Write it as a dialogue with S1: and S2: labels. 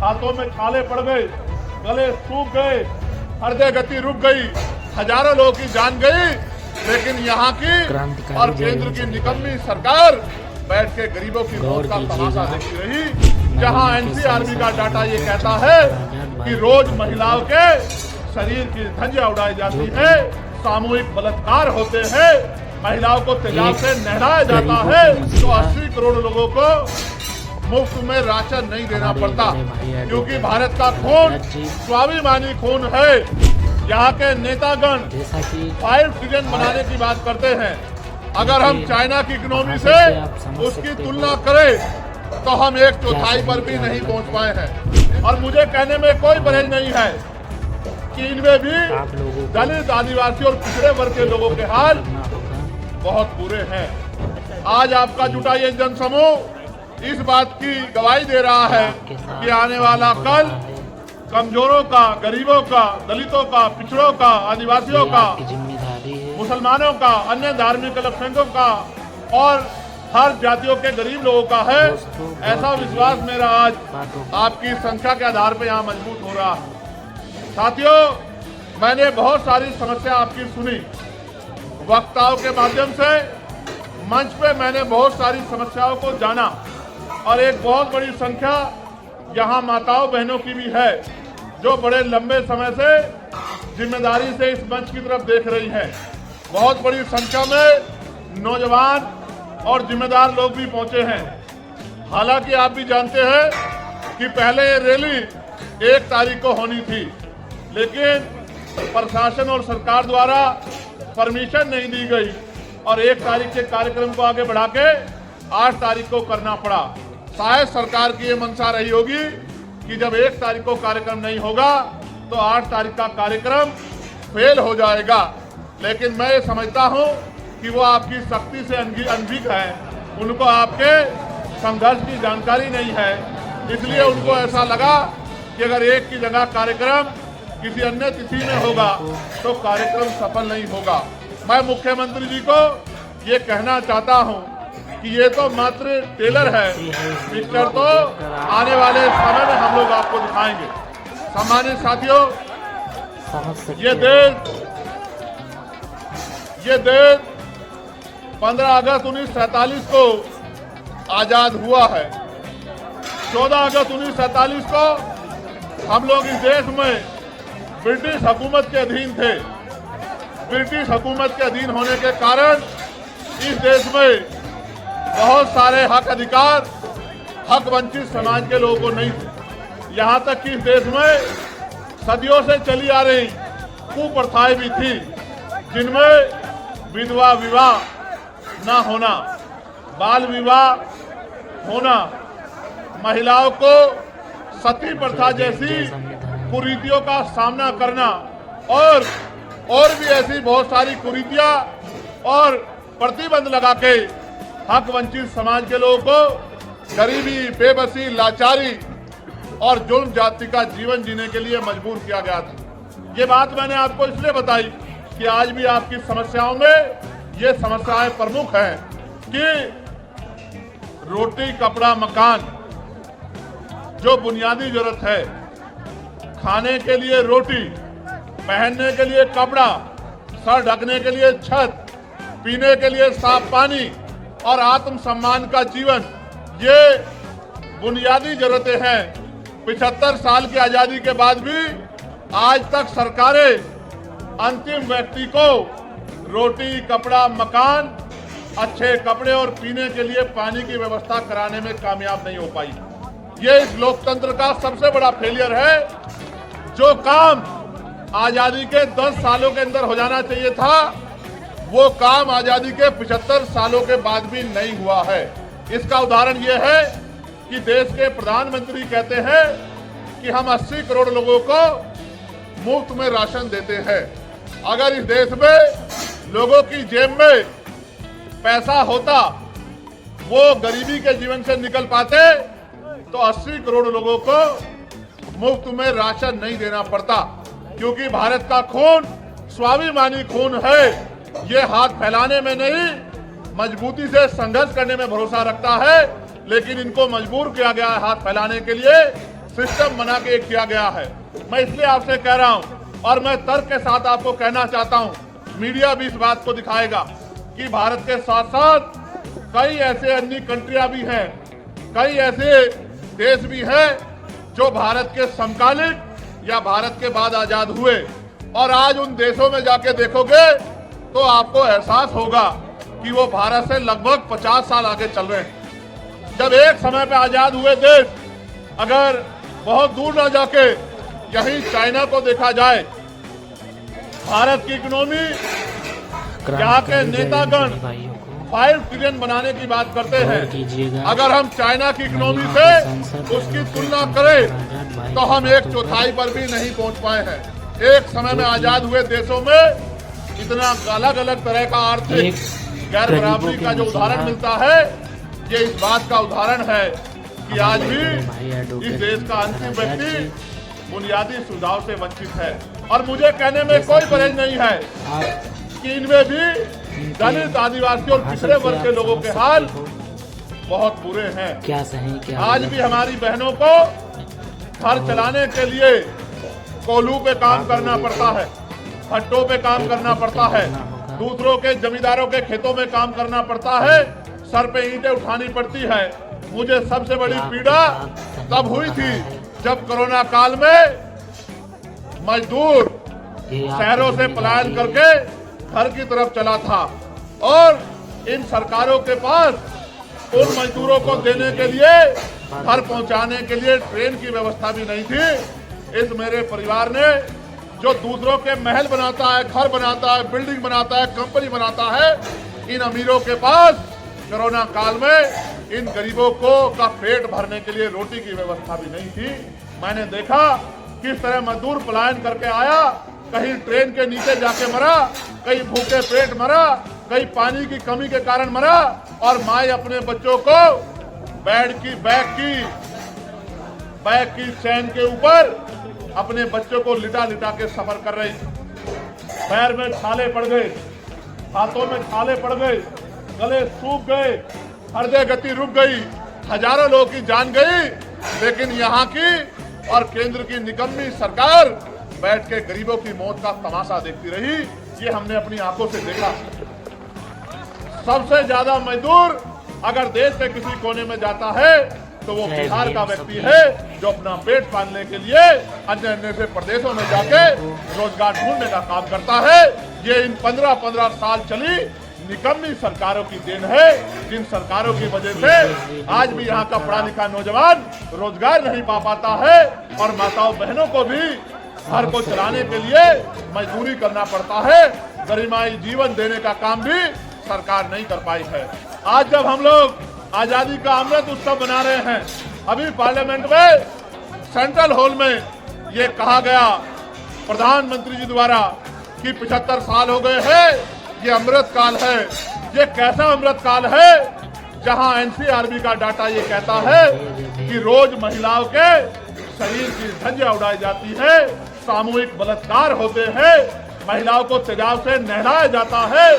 S1: हाथों में छाले पड़ गए, गले सूख गए, हृदय गति रुक गई, हजारों लोगों की जान गई। लेकिन यहाँ की और केंद्र की निकम्मी सरकार बैठ के गरीबों की मौत का तमाशा देखती रही। जहाँ एनसीआरबी का डाटा ये कहता है कि रोज महिलाओं के शरीर की धज्जियां उड़ाई जाती है, सामूहिक बलात्कार होते हैं, महिलाओं को तेजाब से नहलाया जाता है, तो 80 करोड़ लोगों को मुफ्त में राशन नहीं देना पड़ता, क्योंकि भारत का खून स्वाभिमानी खून है। यहाँ के नेतागण 5 ट्रिलियन बनाने की बात करते हैं। अगर हम चाइना की इकोनॉमी से उसकी तुलना करें तो हम 1/4 पर भी नहीं पहुँच पाए हैं। और मुझे कहने में कोई परहेज नहीं है कि इनमें भी दलित, आदिवासी और पिछड़े वर्ग के लोगों के हाल बहुत बुरे हैं। आज आपका जुटा ये जनसमूह इस बात की गवाही दे रहा है कि आने वाला कल कमजोरों का, गरीबों का, दलितों का, पिछड़ों का, आदिवासियों का, मुसलमानों का, अन्य धार्मिक अल्पसंख्यकों का और हर जातियों के गरीब लोगों का है। ऐसा विश्वास मेरा आज आपकी संख्या के आधार पर यहाँ मजबूत हो रहा है। साथियों, मैंने बहुत सारी समस्या आपकी सुनी, वक्ताओं के माध्यम से मंच पे मैंने बहुत सारी समस्याओं को जाना और एक बहुत बड़ी संख्या यहाँ माताओं बहनों की भी है जो बड़े लंबे समय से जिम्मेदारी से इस मंच की तरफ देख रही है। बहुत बड़ी संख्या में नौजवान और जिम्मेदार लोग भी पहुंचे हैं। हालांकि आप भी जानते हैं कि पहले ये रैली 1 तारीख को होनी थी, लेकिन प्रशासन और सरकार द्वारा परमिशन नहीं दी गई और 1 तारीख के कार्यक्रम को आगे बढ़ा के 8 तारीख को करना पड़ा। शायद सरकार की ये मंशा रही होगी कि जब 1 तारीख को कार्यक्रम नहीं होगा तो 8 तारीख का कार्यक्रम फेल हो जाएगा। लेकिन मैं ये समझता हूँ कि वो आपकी शक्ति से अनभिज्ञ है, उनको आपके संघर्ष की जानकारी नहीं है, इसलिए उनको ऐसा लगा कि अगर 1 की जगह कार्यक्रम किसी अन्य तिथि में होगा तो कार्यक्रम सफल नहीं होगा। मैं मुख्यमंत्री जी को ये कहना चाहता हूँ कि ये तो मात्र टेलर है, पिक्चर तो आने वाले समय में हम लोग आपको दिखाएंगे। सम्मानित साथियों, ये देश 15 अगस्त 1947 को आजाद हुआ है। 14 अगस्त 1947 को हम लोग इस देश में ब्रिटिश हुकूमत के अधीन थे। ब्रिटिश हुकूमत के अधीन होने के कारण इस देश में बहुत सारे हक अधिकार हक वंचित समाज के लोगों को नहीं थे। यहाँ तक कि इस देश में सदियों से चली आ रही कुप्रथाएं भी थी, जिनमें विधवा विवाह न होना, बाल विवाह होना, महिलाओं को सती प्रथा जैसी कुरीतियों का सामना करना और भी ऐसी बहुत सारी कुरीतियां और प्रतिबंध लगा के हक वंचित समाज के लोगों को गरीबी, बेबसी, लाचारी और जुल्म जाति का जीवन जीने के लिए मजबूर किया गया था। ये बात मैंने आपको इसलिए बताई कि आज भी आपकी समस्याओं में ये समस्याएं प्रमुख हैं कि रोटी, कपड़ा, मकान जो बुनियादी जरूरत है, खाने के लिए रोटी, पहनने के लिए कपड़ा, सर ढकने के लिए छत, पीने के लिए साफ पानी और आत्मसम्मान का जीवन, ये बुनियादी जरूरतें हैं। 75 साल की आजादी के बाद भी आज तक सरकारें अंतिम व्यक्ति को रोटी, कपड़ा, मकान, अच्छे कपड़े और पीने के लिए पानी की व्यवस्था कराने में कामयाब नहीं हो पाई। ये इस लोकतंत्र का सबसे बड़ा फेलियर है। जो काम आजादी के 10 सालों के अंदर हो जाना चाहिए था, वो काम आजादी के 75 सालों के बाद भी नहीं हुआ है। इसका उदाहरण ये है कि देश के प्रधानमंत्री कहते हैं कि हम 80 करोड़ लोगों को मुफ्त में राशन देते हैं। अगर इस देश में लोगों की जेब में पैसा होता, वो गरीबी के जीवन से निकल पाते, तो 80 करोड़ लोगों को मुफ्त में राशन नहीं देना पड़ता। क्योंकि भारत का खून स्वाभिमानी खून है। ये हाथ फैलाने में नहीं, मजबूती से संघर्ष करने में भरोसा रखता है, लेकिन इनको मजबूर किया गया है हाथ फैलाने के लिए। सिस्टम बना के किया गया है। मैं इसलिए आपसे कह रहा हूं और मैं तर्क के साथ आपको कहना चाहता हूं, मीडिया भी इस बात को दिखाएगा कि भारत के साथ साथ कई ऐसे अन्य कंट्रियां भी हैं, कई ऐसे देश भी हैं जो भारत के समकालीन या भारत के बाद आजाद हुए, और आज उन देशों में जाके देखोगे तो आपको एहसास होगा कि वो भारत से लगभग 50 साल आगे चल रहे हैं। जब एक समय पे आजाद हुए देश अगर बहुत दूर ना जाके यहीं चाइना को देखा जाए, भारत की इकोनॉमी, यहाँ के नेतागण 5 ट्रिलियन बनाने की बात करते हैं। अगर हम चाइना की इकोनॉमी से उसकी तुलना करें तो हम 1/4 पर भी नहीं पहुंच पाए हैं। एक समय में आजाद हुए देशों में इतना अलग अलग तरह का आर्थिक गैर बराबरी का जो उदाहरण मिलता है, ये इस बात का उदाहरण है कि आज भी इस देश का अंतिम व्यक्ति बुनियादी सुविधाओं से वंचित है। और मुझे कहने में कोई परहेज नहीं है कि इनमें भी दलित, आदिवासी और पिछड़े वर्ग के लोगों के हाल बहुत बुरे हैं।
S2: क्या सही क्या
S1: आज भी हमारी बहनों को घर चलाने के लिए कोल्हू पे काम करना पड़ता है, भट्टों पे काम करना पड़ता है, दूसरों के जमींदारों के खेतों में काम करना पड़ता है, सर पे ईंटें उठानी पड़ती है। मुझे सबसे बड़ी पीड़ा तब हुई थी जब कोरोना काल में मजदूर शहरों से पलायन करके घर की तरफ चला था, और इन सरकारों के पास उन मजदूरों को देने के लिए, घर पहुंचाने के लिए ट्रेन की व्यवस्था भी नहीं थी। इस मेरे परिवार ने जो दूसरों के महल बनाता है, घर बनाता है, बिल्डिंग बनाता है, कंपनी बनाता है, इन अमीरों के पास कोरोना काल में इन गरीबों को का पेट भरने के लिए रोटी की व्यवस्था भी नहीं थी। मैंने देखा किस तरह मजदूर पलायन करके आया, कहीं ट्रेन के नीचे जाके मरा, कहीं भूखे पेट मरा, कहीं पानी की कमी के कारण मरा, और माए अपने बच्चों को बैग की चैन के ऊपर अपने बच्चों को लिटा लिटा के सफर कर रही। पैर में छाले पड़ गए, हाथों में छाले पड़ गए, गले सूख गए, हृदय गति रुक गई, हजारों लोगों की जान गई। लेकिन यहाँ की और केंद्र की निकम्मी सरकार बैठ के गरीबों की मौत का तमाशा देखती रही। ये हमने अपनी आंखों से देखा। सबसे ज्यादा मजदूर अगर देश के किसी कोने में जाता है तो वो बिहार का व्यक्ति है, जो अपना पेट पालने के लिए अन्य अन्य से प्रदेशों में जाके रोजगार ढूंढने का काम करता है। ये इन 15-15 साल चली निकम्मी सरकारों की देन है, जिन सरकारों की वजह से आज भी यहाँ का पढ़ा लिखा नौजवान रोजगार नहीं पा पाता है, और माताओं बहनों को भी घर को चलाने के लिए मजदूरी करना पड़ता है। गरिमाई जीवन देने का काम भी सरकार नहीं कर पाई है। आज जब हम लोग आजादी का अमृत उत्सव मना रहे हैं, अभी पार्लियामेंट में सेंट्रल हॉल में ये कहा गया प्रधानमंत्री जी द्वारा कि 75 साल हो गए हैं, ये अमृत काल है। ये कैसा अमृत काल है जहां एनसीआरबी का डाटा ये कहता है कि रोज महिलाओं के शरीर की धज्जियां उड़ाई जाती है, सामूहिक बलात्कार होते हैं, महिलाओं को तेजाब से नहलाया जाता है,